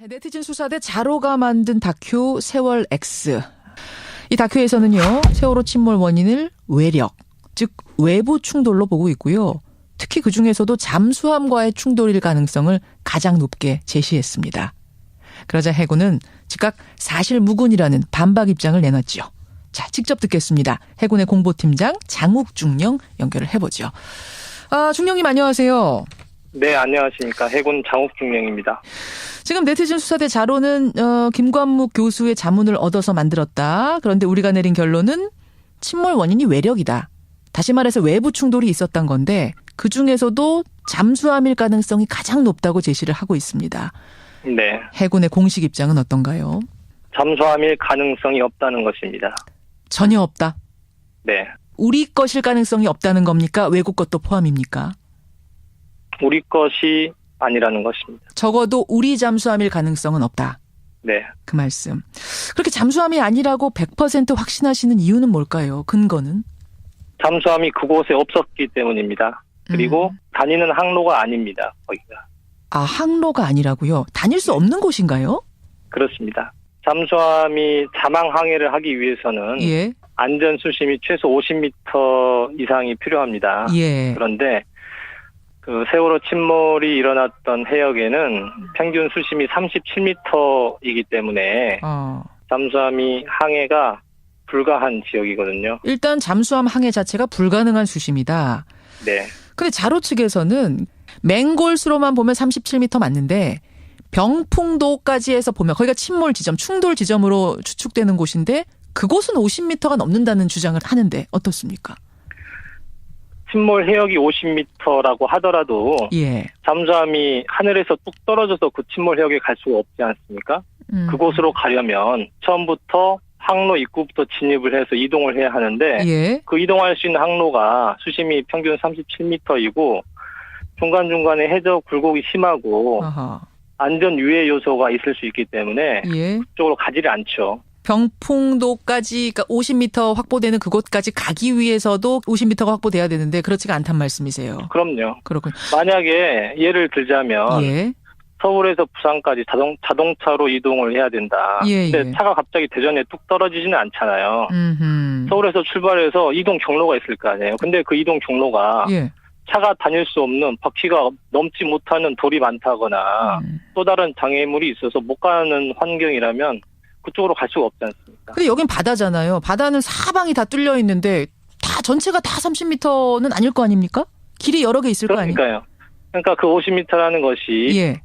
네티즌 수사대 자로가 만든 다큐 세월 X. 이 다큐에서는요, 세월호 침몰 원인을 외력, 즉 외부 충돌로 보고 있고요. 특히 그중에서도 잠수함과의 충돌일 가능성을 가장 높게 제시했습니다. 그러자 해군은 즉각 사실무근이라는 반박 입장을 내놨죠. 자, 직접 듣겠습니다. 해군의 공보팀장 장욱중령 연결을 해보죠. 중령님 안녕하세요. 네, 안녕하십니까. 해군 장욱중령입니다. 지금 네티즌 수사대 자로는 김관묵 교수의 자문을 얻어서 만들었다. 그런데 우리가 내린 결론은 침몰 원인이 외력이다. 다시 말해서 외부 충돌이 있었던 건데 그중에서도 잠수함일 가능성이 가장 높다고 제시를 하고 있습니다. 네. 해군의 공식 입장은 어떤가요? 잠수함일 가능성이 없다는 것입니다. 전혀 없다. 네. 우리 것일 가능성이 없다는 겁니까? 외국 것도 포함입니까? 우리 것이 아니라는 것입니다. 적어도 우리 잠수함일 가능성은 없다. 네. 그 말씀. 그렇게 잠수함이 아니라고 100% 확신하시는 이유는 뭘까요? 근거는? 잠수함이 그곳에 없었기 때문입니다. 그리고 다니는 항로가 아닙니다. 거기가. 아, 항로가 아니라고요? 다닐 수 없는 곳인가요? 그렇습니다. 잠수함이 자망 항해를 하기 위해서는 예. 안전 수심이 최소 50m 이상이 필요합니다. 예. 그런데 그 세월호 침몰이 일어났던 해역에는 평균 수심이 37m이기 때문에 잠수함이 항해가 불가한 지역이거든요. 일단 잠수함 항해 자체가 불가능한 수심이다. 네. 근데 자로 측에서는 맹골수로만 보면 37m 맞는데 병풍도까지 해서 보면 거기가 침몰 지점, 충돌 지점으로 추측되는 곳인데 그곳은 50m가 넘는다는 주장을 하는데 어떻습니까? 침몰 해역이 50m라고 하더라도 예. 잠수함이 하늘에서 뚝 떨어져서 그 침몰 해역에 갈 수가 없지 않습니까? 그곳으로 가려면 처음부터 항로 입구부터 진입을 해서 이동을 해야 하는데 예. 그 이동할 수 있는 항로가 수심이 평균 37m이고 중간중간에 해저 굴곡이 심하고 아하. 안전 유해 요소가 있을 수 있기 때문에 예. 그쪽으로 가지를 않죠. 병풍도까지, 그러니까 50m 확보되는 그곳까지 가기 위해서도 50m가 확보돼야 되는데 그렇지가 않단 말씀이세요. 그럼요. 그렇군요. 만약에 예를 들자면 예. 서울에서 부산까지 자동차로 이동을 해야 된다. 예, 근데 예. 차가 갑자기 대전에 뚝 떨어지지는 않잖아요. 음흠. 서울에서 출발해서 이동 경로가 있을 거 아니에요. 근데 그 이동 경로가 예. 차가 다닐 수 없는 바퀴가 넘지 못하는 돌이 많다거나 또 다른 장애물이 있어서 못 가는 환경이라면 그쪽으로 갈 수가 없지 않습니까? 근데 여긴 바다잖아요. 바다는 사방이 다 뚫려 있는데 다 전체가 다 30m는 아닐 거 아닙니까? 길이 여러 개 있을 거 아니에요? 그러니까요. 그러니까 그 50m라는 것이 예.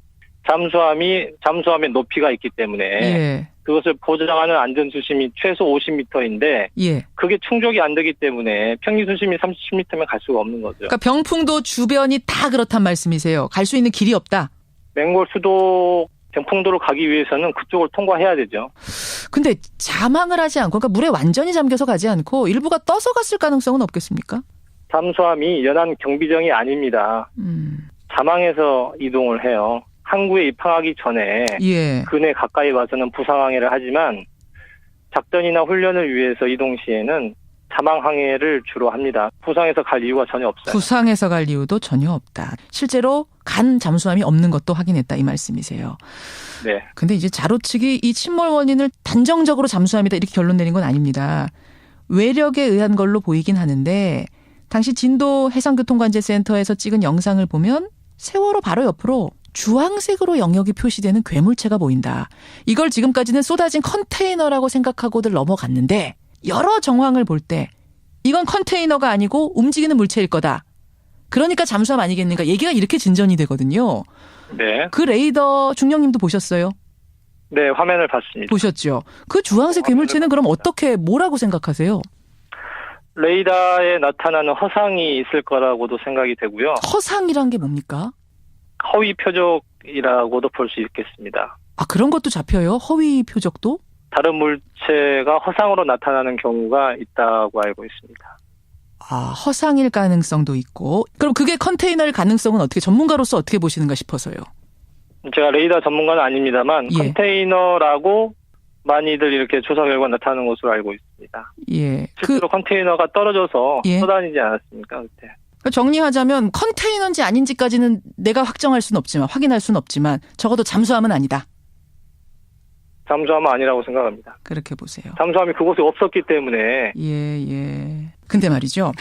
잠수함의 높이가 있기 때문에 예. 그것을 보장하는 안전 수심이 최소 50m인데 예. 그게 충족이 안 되기 때문에 평균 수심이 37m면 갈 수가 없는 거죠. 그러니까 병풍도 주변이 다 그렇단 말씀이세요. 갈 수 있는 길이 없다. 맹골 수도 병풍도로 가기 위해서는 그쪽을 통과해야 되죠. 근데 자망을 하지 않고, 그러니까 물에 완전히 잠겨서 가지 않고 일부가 떠서 갔을 가능성은 없겠습니까? 잠수함이 연안 경비정이 아닙니다. 자망해서 이동을 해요. 항구에 입항하기 전에 예. 근해 가까이 와서는 부상항해를 하지만 작전이나 훈련을 위해서 이동 시에는 자망항해를 주로 합니다. 부상해서 갈 이유가 전혀 없어요. 부상해서 갈 이유도 전혀 없다. 실제로 간 잠수함이 없는 것도 확인했다 이 말씀이세요. 네. 근데 이제 자로 측이 이 침몰 원인을 단정적으로 잠수함이다 이렇게 결론 내린 건 아닙니다. 외력에 의한 걸로 보이긴 하는데 당시 진도 해상교통관제센터에서 찍은 영상을 보면 세월호 바로 옆으로 주황색으로 영역이 표시되는 괴물체가 보인다. 이걸 지금까지는 쏟아진 컨테이너라고 생각하고들 넘어갔는데 여러 정황을 볼 때 이건 컨테이너가 아니고 움직이는 물체일 거다. 그러니까 잠수함 아니겠는가 얘기가 이렇게 진전이 되거든요. 네. 그 레이더 중령님도 보셨어요? 네, 화면을 봤습니다. 보셨죠? 그 주황색 괴물체는 그럼 어떻게 뭐라고 생각하세요? 레이더에 나타나는 허상이 있을 거라고도 생각이 되고요. 허상이란 게 뭡니까? 허위 표적이라고도 볼 수 있겠습니다. 아, 그런 것도 잡혀요? 허위 표적도? 다른 물체가 허상으로 나타나는 경우가 있다고 알고 있습니다. 아, 허상일 가능성도 있고. 그럼 그게 컨테이너일 가능성은 어떻게 전문가로서 어떻게 보시는가 싶어서요. 제가 레이더 전문가는 아닙니다만 예. 컨테이너라고 많이들 이렇게 조사 결과 나타나는 것으로 알고 있습니다. 예. 실제로 컨테이너가 떨어져서 예. 쏟아지지 않았습니까 그때? 정리하자면 컨테이너인지 아닌지까지는 내가 확정할 수는 없지만 확인할 수는 없지만 적어도 잠수함은 아니다. 잠수함은 아니라고 생각합니다. 그렇게 보세요. 잠수함이 그곳에 없었기 때문에. 예. 근데 말이죠.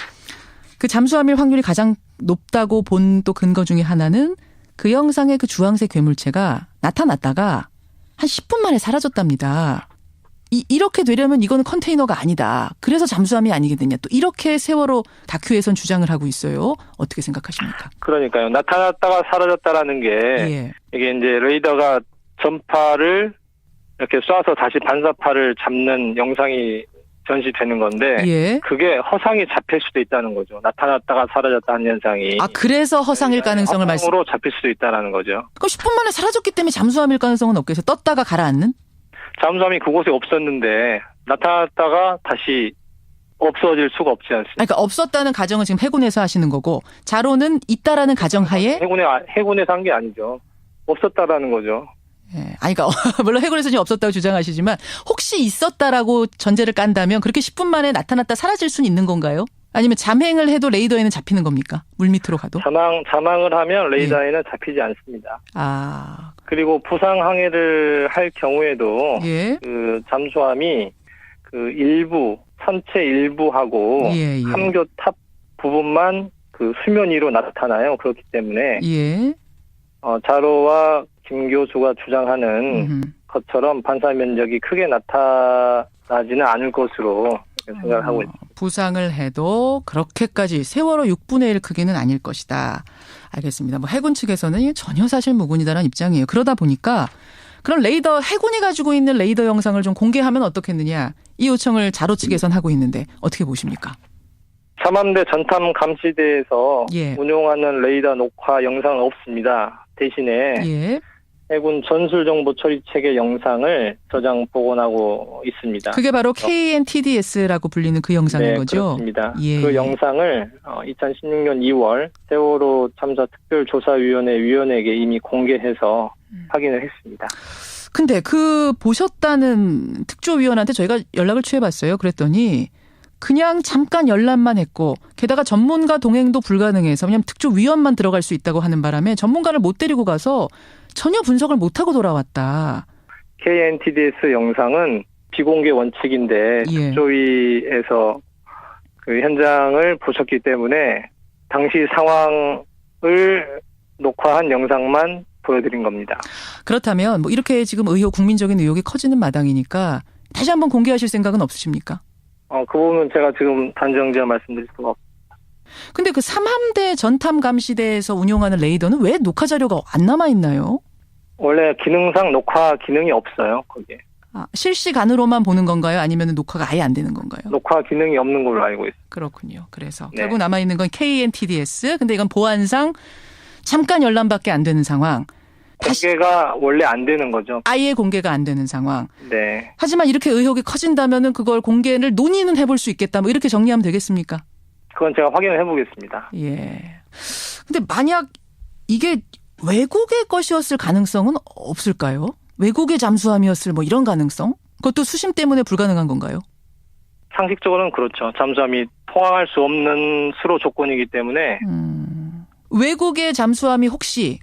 그 잠수함일 확률이 가장 높다고 본 또 근거 중에 하나는 그 영상의 그 주황색 괴물체가 나타났다가 한 10분 만에 사라졌답니다. 이렇게 되려면 이거는 컨테이너가 아니다. 그래서 잠수함이 아니겠느냐. 또 이렇게 세월호 다큐에선 주장을 하고 있어요. 어떻게 생각하십니까? 그러니까요. 나타났다가 사라졌다라는 게 예. 이게 이제 레이더가 전파를 이렇게 쏴서 다시 반사파를 잡는 영상이 전시되는 건데 예. 그게 허상이 잡힐 수도 있다는 거죠. 나타났다가 사라졌다는 현상이. 그래서 허상일 가능성을 허상으로 잡힐 수도 있다는 거죠. 그럼 10분 만에 사라졌기 때문에 잠수함일 가능성은 없겠어요. 떴다가 가라앉는? 잠수함이 그곳에 없었는데 나타났다가 다시 없어질 수가 없지 않습니까? 그러니까 없었다는 가정은 지금 해군에서 하시는 거고 자로는 있다라는 가정하에 해군에서 한 게 아니죠. 없었다라는 거죠. 예. 그러니까 물론 해군에서 지금 없었다고 주장하시지만 혹시 있었다라고 전제를 깐다면 그렇게 10분 만에 나타났다 사라질 수는 있는 건가요? 아니면 잠행을 해도 레이더에는 잡히는 겁니까? 물 밑으로 가도? 잠항을 하면 레이더에는 잡히지 않습니다. 그리고 부상 항해를 할 경우에도 예. 그 잠수함이 그 일부 선체 일부하고 예. 함교 탑 부분만 그 수면 위로 나타나요. 그렇기 때문에 예. 자로와 김 교수가 주장하는 것처럼 반사 면적이 크게 나타나지는 않을 것으로 생각을 하고 있습니다. 부상을 해도 그렇게까지 세월호 6분의 1 크기는 아닐 것이다. 알겠습니다. 해군 측에서는 전혀 사실 무근이다라는 입장이에요. 그러다 보니까 그럼 해군이 가지고 있는 레이더 영상을 좀 공개하면 어떻겠느냐. 이 요청을 자로 측에선 하고 있는데 어떻게 보십니까? 삼함대 전탐 감시대에서 예. 운용하는 레이더 녹화 영상은 없습니다. 대신에 예. 해군 전술정보 처리 체계 영상을 저장 복원하고 있습니다. 그게 바로 KNTDS라고 불리는 그 영상인 거죠? 그렇습니다. 예. 그 영상을 2016년 2월 세월호 참사 특별조사위원회 위원에게 이미 공개해서 확인을 했습니다. 근데 그 보셨다는 특조위원한테 저희가 연락을 취해봤어요. 그랬더니 그냥 잠깐 열람만 했고 게다가 전문가 동행도 불가능해서 그냥 특조위원만 들어갈 수 있다고 하는 바람에 전문가를 못 데리고 가서 전혀 분석을 못하고 돌아왔다. KNTDS 영상은 비공개 원칙인데 예. 특조위에서 그 현장을 보셨기 때문에 당시 상황을 녹화한 영상만 보여드린 겁니다. 그렇다면 이렇게 지금 국민적인 의혹이 커지는 마당이니까 다시 한번 공개하실 생각은 없으십니까? 그 부분은 제가 지금 단정지어 말씀드릴 수가 없습니다. 근데 그 삼함대 전탐감시대에서 운용하는 레이더는 왜 녹화 자료가 안 남아있나요? 원래 기능상 녹화 기능이 없어요, 거기에. 실시간으로만 보는 건가요? 아니면 녹화가 아예 안 되는 건가요? 녹화 기능이 없는 걸로 알고 있습니다. 그렇군요. 그래서 결국 남아있는 건 KNTDS. 근데 이건 보안상 잠깐 열람밖에 안 되는 상황. 공개가 원래 안 되는 거죠. 아예 공개가 안 되는 상황. 네. 하지만 이렇게 의혹이 커진다면은 그걸 공개를 논의는 해볼 수 있겠다. 이렇게 정리하면 되겠습니까? 그건 제가 확인을 해보겠습니다. 예. 근데 만약 이게 외국의 것이었을 가능성은 없을까요? 외국의 잠수함이었을 이런 가능성? 그것도 수심 때문에 불가능한 건가요? 상식적으로는 그렇죠. 잠수함이 통항할 수 없는 수로 조건이기 때문에. 외국의 잠수함이 혹시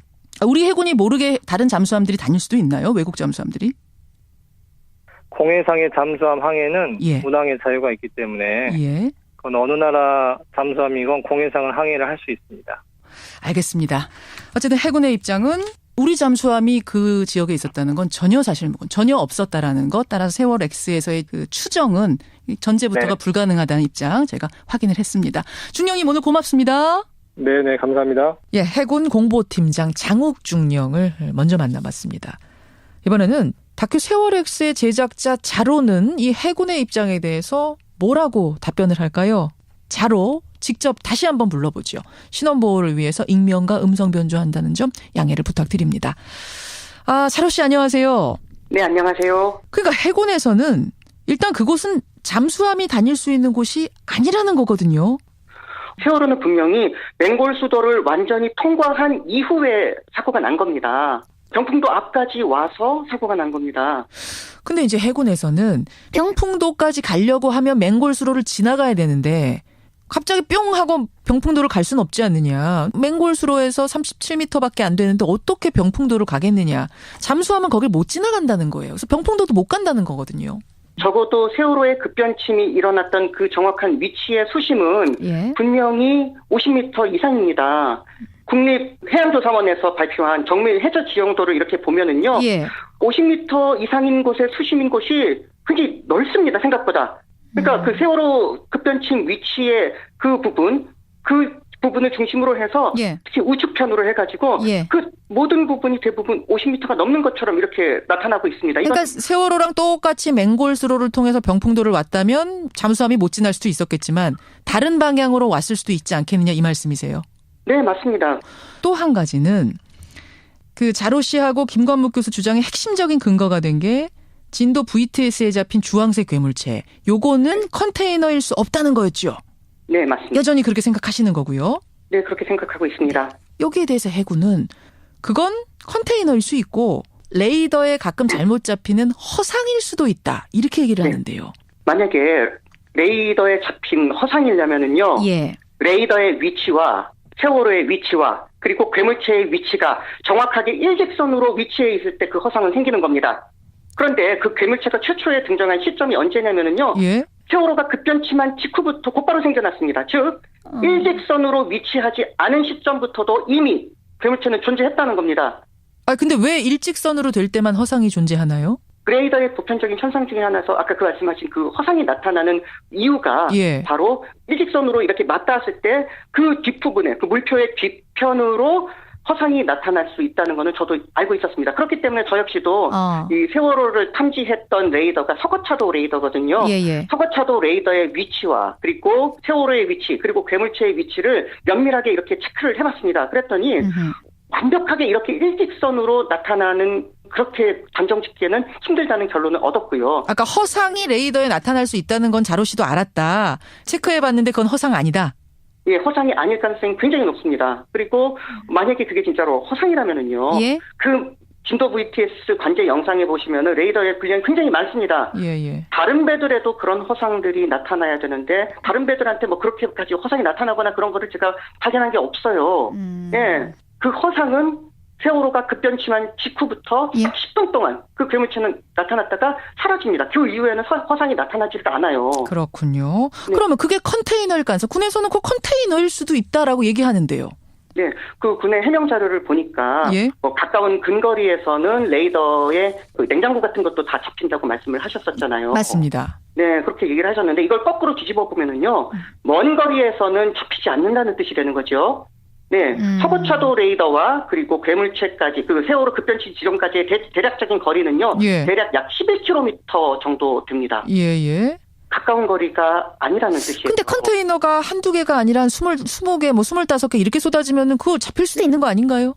우리 해군이 모르게 다른 잠수함들이 다닐 수도 있나요? 외국 잠수함들이? 공해상의 잠수함 항해는 운항의 자유가 있기 때문에 그건 어느 나라 잠수함이건 공해상을 항해를 할 수 있습니다. 알겠습니다. 어쨌든 해군의 입장은 우리 잠수함이 그 지역에 있었다는 건 전혀 사실무근, 전혀 없었다라는 것. 따라서 세월 X에서의 그 추정은 전제부터가 불가능하다는 입장 제가 확인을 했습니다. 중령님 오늘 고맙습니다. 네네, 감사합니다. 예, 해군 공보팀장 장욱 중령을 먼저 만나봤습니다. 이번에는 다큐 세월X의 제작자 자로는 이 해군의 입장에 대해서 뭐라고 답변을 할까요? 자로 직접 다시 한번 불러보죠. 신원보호를 위해서 익명과 음성 변조한다는 점 양해를 부탁드립니다. 자로 씨 안녕하세요. 네, 안녕하세요. 그러니까 해군에서는 일단 그곳은 잠수함이 다닐 수 있는 곳이 아니라는 거거든요. 세월호는 분명히 맹골 수도를 완전히 통과한 이후에 사고가 난 겁니다. 경풍도 앞까지 와서 사고가 난 겁니다. 근데 이제 해군에서는 경풍도까지 가려고 하면 맹골 수로를 지나가야 되는데 갑자기 뿅 하고 병풍도를 갈 수는 없지 않느냐. 맹골수로에서 37m밖에 안 되는데 어떻게 병풍도를 가겠느냐. 잠수하면 거길 못 지나간다는 거예요. 그래서 병풍도도 못 간다는 거거든요. 적어도 세월호의 급변침이 일어났던 그 정확한 위치의 수심은 예. 분명히 50m 이상입니다. 국립해양조사원에서 발표한 정밀 해저 지형도를 이렇게 보면은요. 예. 50m 이상인 곳의 수심인 곳이 굉장히 넓습니다. 생각보다. 그러니까 그 세월호 급변침 위치의 그 부분을 중심으로 해서 예. 특히 우측편으로 해가지고 예. 그 모든 부분이 대부분 50m가 넘는 것처럼 이렇게 나타나고 있습니다. 그러니까 세월호랑 똑같이 맹골수로를 통해서 병풍도를 왔다면 잠수함이 못 지날 수도 있었겠지만 다른 방향으로 왔을 수도 있지 않겠느냐 이 말씀이세요? 네, 맞습니다. 또 한 가지는 그 자로 씨하고 김관묵 교수 주장의 핵심적인 근거가 된 게 진도 VTS에 잡힌 주황색 괴물체. 요거는 컨테이너일 수 없다는 거였죠? 네, 맞습니다. 여전히 그렇게 생각하시는 거고요. 네, 그렇게 생각하고 있습니다. 여기에 대해서 해군은 그건 컨테이너일 수 있고 레이더에 가끔 잘못 잡히는 허상일 수도 있다. 이렇게 얘기를 네. 하는데요. 만약에 레이더에 잡힌 허상이려면은요. 예. 레이더의 위치와 세월호의 위치와 그리고 괴물체의 위치가 정확하게 일직선으로 위치해 있을 때 그 허상은 생기는 겁니다. 그런데 그 괴물체가 최초에 등장한 시점이 언제냐면은요. 예. 세월호가 급변침한 직후부터 곧바로 생겨났습니다. 즉 일직선으로 위치하지 않은 시점부터도 이미 괴물체는 존재했다는 겁니다. 아 근데 왜 일직선으로 될 때만 허상이 존재하나요? 레이더의 보편적인 현상 중에 하나서 아까 그 말씀하신 그 허상이 나타나는 이유가 예. 바로 일직선으로 이렇게 맞닿았을 때 그 뒷부분에 그 물표의 뒤편으로 허상이 나타날 수 있다는 거는 저도 알고 있었습니다. 그렇기 때문에 저 역시도 이 세월호를 탐지했던 레이더가 서거차도 레이더거든요. 예. 서거차도 레이더의 위치와 그리고 세월호의 위치 그리고 괴물체의 위치를 면밀하게 이렇게 체크를 해봤습니다. 그랬더니 완벽하게 이렇게 일직선으로 나타나는 그렇게 단정 짓기에는 힘들다는 결론을 얻었고요. 아까 허상이 레이더에 나타날 수 있다는 건 자로 씨도 알았다. 체크해봤는데 그건 허상 아니다. 예, 허상이 아닐 가능성이 굉장히 높습니다. 그리고 만약에 그게 진짜로 허상이라면은요. 예? 그 진도 VTS 관제 영상에 보시면은 레이더의 분량이 굉장히 많습니다. 예. 다른 배들에도 그런 허상들이 나타나야 되는데 다른 배들한테 뭐 그렇게까지 허상이 나타나거나 그런 거를 제가 발견한 게 없어요. 예, 그 허상은 세월호가 급변침한 직후부터 예. 10분 동안 그 괴물체는 나타났다가 사라집니다. 그 이후에는 허상이 나타나지가 않아요. 그렇군요. 네. 그러면 그게 컨테이너일 가능성. 군에서는 그 컨테이너일 수도 있다라고 얘기하는데요. 네, 그 군의 해명 자료를 보니까 예. 뭐 가까운 근거리에서는 레이더에 그 냉장고 같은 것도 다 잡힌다고 말씀을 하셨었잖아요. 맞습니다. 네, 그렇게 얘기를 하셨는데 이걸 거꾸로 뒤집어 보면은요, 먼 거리에서는 잡히지 않는다는 뜻이 되는 거죠. 네, 서거차도 레이더와 그리고 괴물체까지 그 세월호 급변치 지점까지의 대략적인 거리는요, 예. 대략 약 11km 정도 됩니다. 예. 가까운 거리가 아니라는 뜻이에요. 근데 컨테이너가 한두 개가 아니라 한 20개, 뭐 25개 이렇게 쏟아지면은 그거 잡힐 수도 있는 거 아닌가요?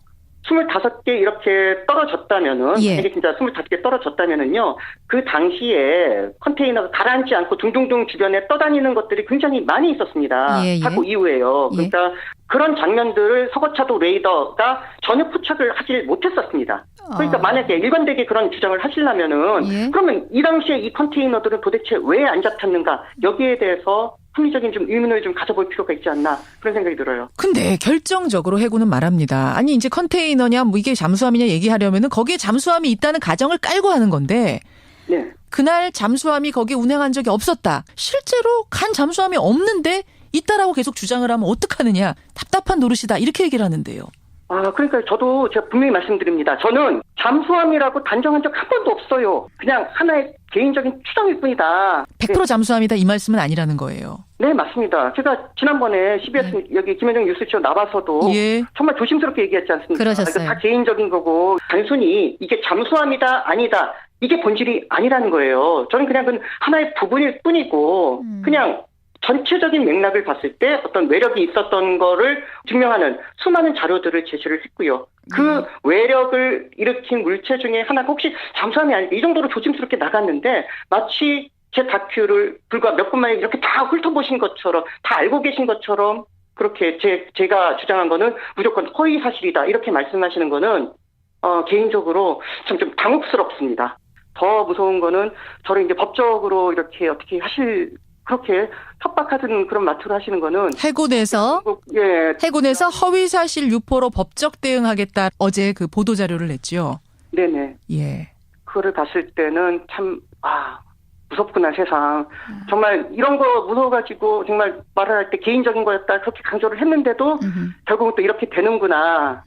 25개 이렇게 떨어졌다면은, 예. 이게 진짜 25개 떨어졌다면은요, 그 당시에 컨테이너가 가라앉지 않고 둥둥둥 주변에 떠다니는 것들이 굉장히 많이 있었습니다. 예. 사고 이후에요. 예. 그러니까 그런 장면들을 서거차도 레이더가 전혀 포착을 하지 못했었습니다. 그러니까 만약에 일관되게 그런 주장을 하시려면은, 예. 그러면 이 당시에 이 컨테이너들은 도대체 왜 안 잡혔는가, 여기에 대해서 합리적인 좀 의문을 좀 가져볼 필요가 있지 않나 그런 생각이 들어요. 근데 결정적으로 해군은 말합니다. 아니 이제 컨테이너냐 뭐 이게 잠수함이냐 얘기하려면은 거기에 잠수함이 있다는 가정을 깔고 하는 건데 네. 그날 잠수함이 거기에 운행한 적이 없었다. 실제로 간 잠수함이 없는데 있다라고 계속 주장을 하면 어떡하느냐. 답답한 노릇이다. 이렇게 얘기를 하는데요. 그러니까 저도 제가 분명히 말씀드립니다. 저는 잠수함이라고 단정한 적 한 번도 없어요. 그냥 하나의 개인적인 추정일 뿐이다. 100% 잠수함이다 이 말씀은 아니라는 거예요. 네, 맞습니다. 제가 지난번에 CBS 여기 김현정 뉴스쇼 나와서도 예. 정말 조심스럽게 얘기했지 않습니까? 그러셨어요. 이거 다 개인적인 거고 단순히 이게 잠수함이다 아니다 이게 본질이 아니라는 거예요. 저는 그냥 그 하나의 부분일 뿐이고 그냥 전체적인 맥락을 봤을 때 어떤 외력이 있었던 거를 증명하는 수많은 자료들을 제시를 했고요. 그 외력을 일으킨 물체 중에 하나가 혹시 잠수함이 아닐까 이 정도로 조심스럽게 나갔는데 마치 제 다큐를 불과 몇 분 만에 이렇게 다 훑어보신 것처럼 다 알고 계신 것처럼 그렇게 제가 주장한 거는 무조건 허위 사실이다 이렇게 말씀하시는 거는 개인적으로 좀 당혹스럽습니다. 더 무서운 거는 저를 이제 법적으로 이렇게 어떻게 하실 그렇게 협박하는 그런 말투를 하시는 거는 해군에서 예, 해군에서 허위사실 유포로 법적 대응하겠다 어제 그 보도 자료를 냈죠. 네네. 예. 그거를 봤을 때는 참 무섭구나 세상. 정말 이런 거 무서워가지고 정말 말을 할 때 개인적인 거였다 그렇게 강조를 했는데도 결국은 또 이렇게 되는구나.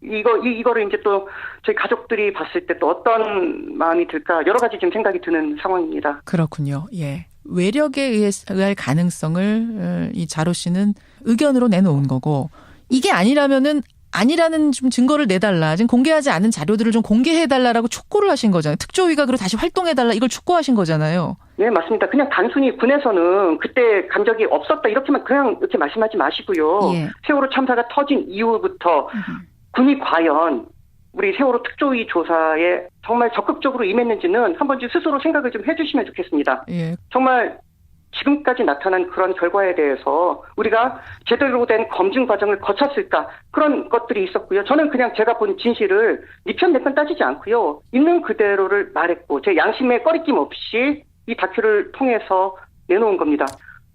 이거를 이제 또 저희 가족들이 봤을 때 또 어떤 마음이 들까 여러 가지 지금 생각이 드는 상황입니다. 그렇군요. 예. 외력에 의할 가능성을 이 자로 씨는 의견으로 내놓은 거고 이게 아니라면은 아니라는 좀 증거를 내달라. 지금 공개하지 않은 자료들을 좀 공개해달라라고 촉구를 하신 거잖아요. 특조위가 그리고 다시 활동해달라 이걸 촉구하신 거잖아요. 네, 맞습니다. 그냥 단순히 군에서는 그때 간 적이 없었다 이렇게만 그냥 이렇게 말씀하지 마시고요. 예. 세월호 참사가 터진 이후부터 군이 과연 우리 세월호 특조위 조사에 정말 적극적으로 임했는지는 한 번쯤 스스로 생각을 좀 해주시면 좋겠습니다. 예. 정말 지금까지 나타난 그런 결과에 대해서 우리가 제대로 된 검증 과정을 거쳤을까 그런 것들이 있었고요. 저는 그냥 제가 본 진실을 네 편 내 편 따지지 않고요. 있는 그대로를 말했고 제 양심에 꺼리낌 없이 이 다큐를 통해서 내놓은 겁니다.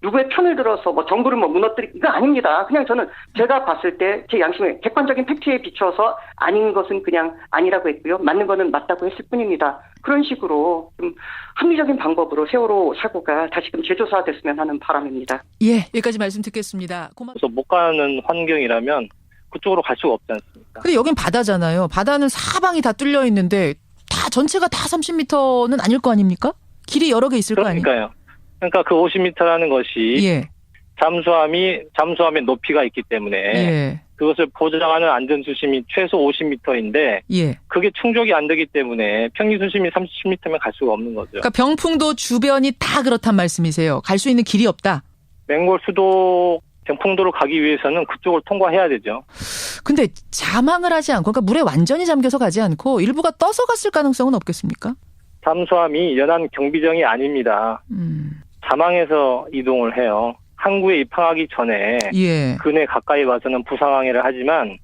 누구의 편을 들어서 정부를 무너뜨리고 이거 아닙니다. 그냥 저는 제가 봤을 때 제 양심에 객관적인 팩트에 비춰서 아닌 것은 그냥 아니라고 했고요. 맞는 거는 맞다고 했을 뿐입니다. 그런 식으로 좀 합리적인 방법으로 세월호 사고가 다시금 재조사됐으면 하는 바람입니다. 예, 여기까지 말씀 듣겠습니다. 그래서 못 가는 환경이라면 그쪽으로 갈 수가 없지 않습니까? 근데 여긴 바다잖아요. 바다는 사방이 다 뚫려 있는데 다 전체가 다 30m는 아닐 거 아닙니까? 길이 여러 개 있을 거 아니에요? 그러니까요. 그러니까 그 50m라는 것이 예. 잠수함의 높이가 있기 때문에 예. 그것을 보장하는 안전 수심이 최소 50m인데 예. 그게 충족이 안 되기 때문에 평균 수심이 30m면 갈 수가 없는 거죠. 그러니까 병풍도 주변이 다 그렇단 말씀이세요. 갈 수 있는 길이 없다. 맹골 수도 병풍도로 가기 위해서는 그쪽을 통과해야 되죠. 근데 자망을 하지 않고 그러니까 물에 완전히 잠겨서 가지 않고 일부가 떠서 갔을 가능성은 없겠습니까? 잠수함이 연안 경비정이 아닙니다. 자망해서 이동을 해요. 항구에 입항하기 전에 예. 근해 가까이 와서는 부상항해를 하지만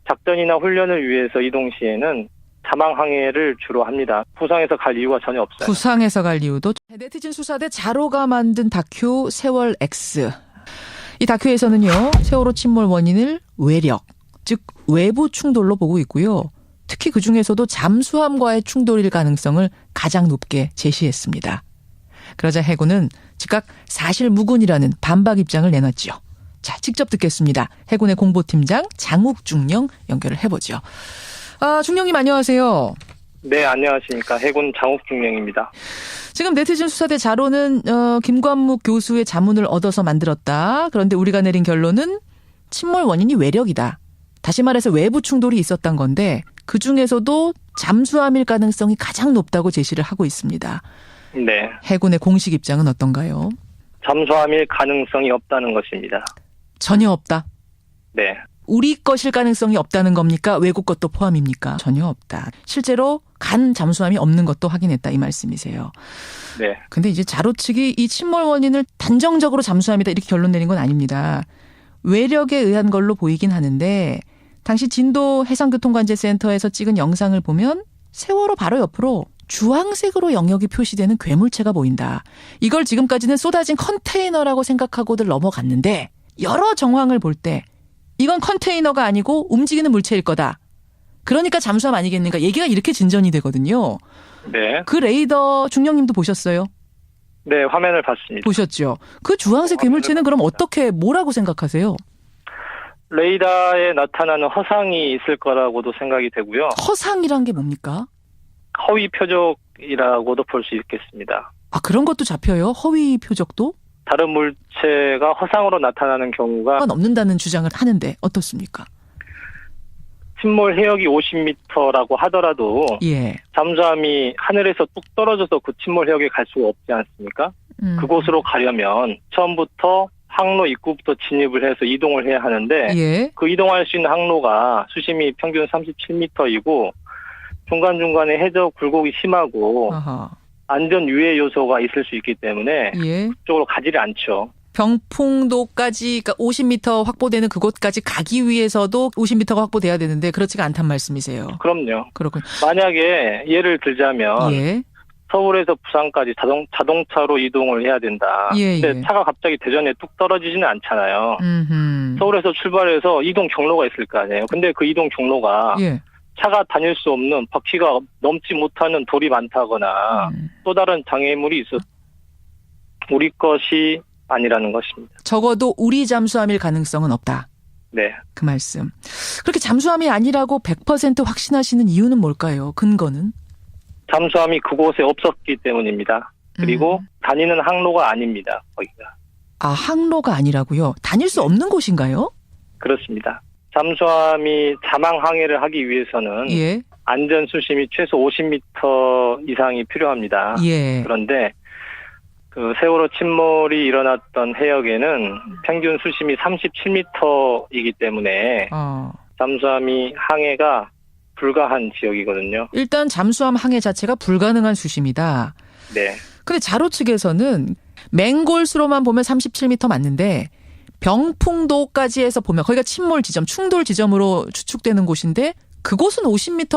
작전이나 훈련을 위해서 이동 시에는 자망항해를 주로 합니다. 부상해서 갈 이유가 전혀 없어요. 부상해서 갈 이유도. 네티즌 수사대 자로가 만든 다큐 세월 X. 이 다큐에서는요. 세월호 침몰 원인을 외력, 즉 외부 충돌로 보고 있고요. 특히 그중에서도 잠수함과의 충돌일 가능성을 가장 높게 제시했습니다. 그러자 해군은 즉각 사실무근이라는 반박 입장을 내놨죠. 자, 직접 듣겠습니다. 해군의 공보팀장 장욱중령 연결을 해보죠. 중령님 안녕하세요. 네, 안녕하십니까. 해군 장욱중령입니다. 지금 네티즌 수사대 자로는 김관묵 교수의 자문을 얻어서 만들었다. 그런데 우리가 내린 결론은 침몰 원인이 외력이다. 다시 말해서 외부 충돌이 있었던 건데 그중에서도 잠수함일 가능성이 가장 높다고 제시를 하고 있습니다. 네. 해군의 공식 입장은 어떤가요? 잠수함일 가능성이 없다는 것입니다. 전혀 없다? 네. 우리 것일 가능성이 없다는 겁니까? 외국 것도 포함입니까? 전혀 없다. 실제로 간 잠수함이 없는 것도 확인했다 이 말씀이세요. 네. 근데 이제 자로 측이 이 침몰 원인을 단정적으로 잠수함이다 이렇게 결론 내린 건 아닙니다. 외력에 의한 걸로 보이긴 하는데 당시 진도 해상교통관제센터에서 찍은 영상을 보면 세월호 바로 옆으로 주황색으로 영역이 표시되는 괴물체가 보인다. 이걸 지금까지는 쏟아진 컨테이너라고 생각하고들 넘어갔는데 여러 정황을 볼 때 이건 컨테이너가 아니고 움직이는 물체일 거다. 그러니까 잠수함 아니겠는가 얘기가 이렇게 진전이 되거든요. 네. 그 레이더 중령님도 보셨어요? 네, 화면을 봤습니다. 보셨죠? 그 주황색 괴물체는 그럼 어떻게 뭐라고 생각하세요? 레이더에 나타나는 허상이 있을 거라고도 생각이 되고요. 허상이란 게 뭡니까? 허위 표적이라고도 볼 수 있겠습니다. 그런 것도 잡혀요? 허위 표적도? 다른 물체가 허상으로 나타나는 경우가 없는다는 주장을 하는데 어떻습니까? 침몰 해역이 50m라고 하더라도 예. 잠수함이 하늘에서 뚝 떨어져서 그 침몰 해역에 갈 수가 없지 않습니까? 그곳으로 가려면 처음부터 항로 입구부터 진입을 해서 이동을 해야 하는데 예. 그 이동할 수 있는 항로가 수심이 평균 37m이고 중간중간에 해저 굴곡이 심하고 아하. 안전 유해 요소가 있을 수 있기 때문에 예. 그쪽으로 가지를 않죠. 병풍도까지 그러니까 50m 확보되는 그곳까지 가기 위해서도 50m가 확보돼야 되는데 그렇지가 않단 말씀이세요. 그럼요. 그렇군요. 만약에 예를 들자면 예. 서울에서 부산까지 자동차로 이동을 해야 된다. 예, 근데 예. 차가 갑자기 대전에 뚝 떨어지지는 않잖아요. 음흠. 서울에서 출발해서 이동 경로가 있을 거 아니에요. 근데 그 이동 경로가 예. 차가 다닐 수 없는 바퀴가 넘지 못하는 돌이 많다거나 또 다른 장애물이 있어 우리 것이 아니라는 것입니다. 적어도 우리 잠수함일 가능성은 없다. 네. 그 말씀. 그렇게 잠수함이 아니라고 100% 확신하시는 이유는 뭘까요? 근거는? 잠수함이 그곳에 없었기 때문입니다. 그리고 다니는 항로가 아닙니다. 거기가. 아, 항로가 아니라고요? 다닐 수 없는 곳인가요? 그렇습니다. 잠수함이 자망 항해를 하기 위해서는 예. 안전 수심이 최소 50m 이상이 필요합니다. 예. 그런데 그 세월호 침몰이 일어났던 해역에는 평균 수심이 37m이기 때문에 잠수함이 항해가 불가한 지역이거든요. 일단 잠수함 항해 자체가 불가능한 수심이다. 네. 근데 자로 측에서는 맹골수로만 보면 37m 맞는데 병풍도까지 해서 보면 거기가 침몰 지점, 충돌 지점으로 추측되는 곳인데 그곳은 50m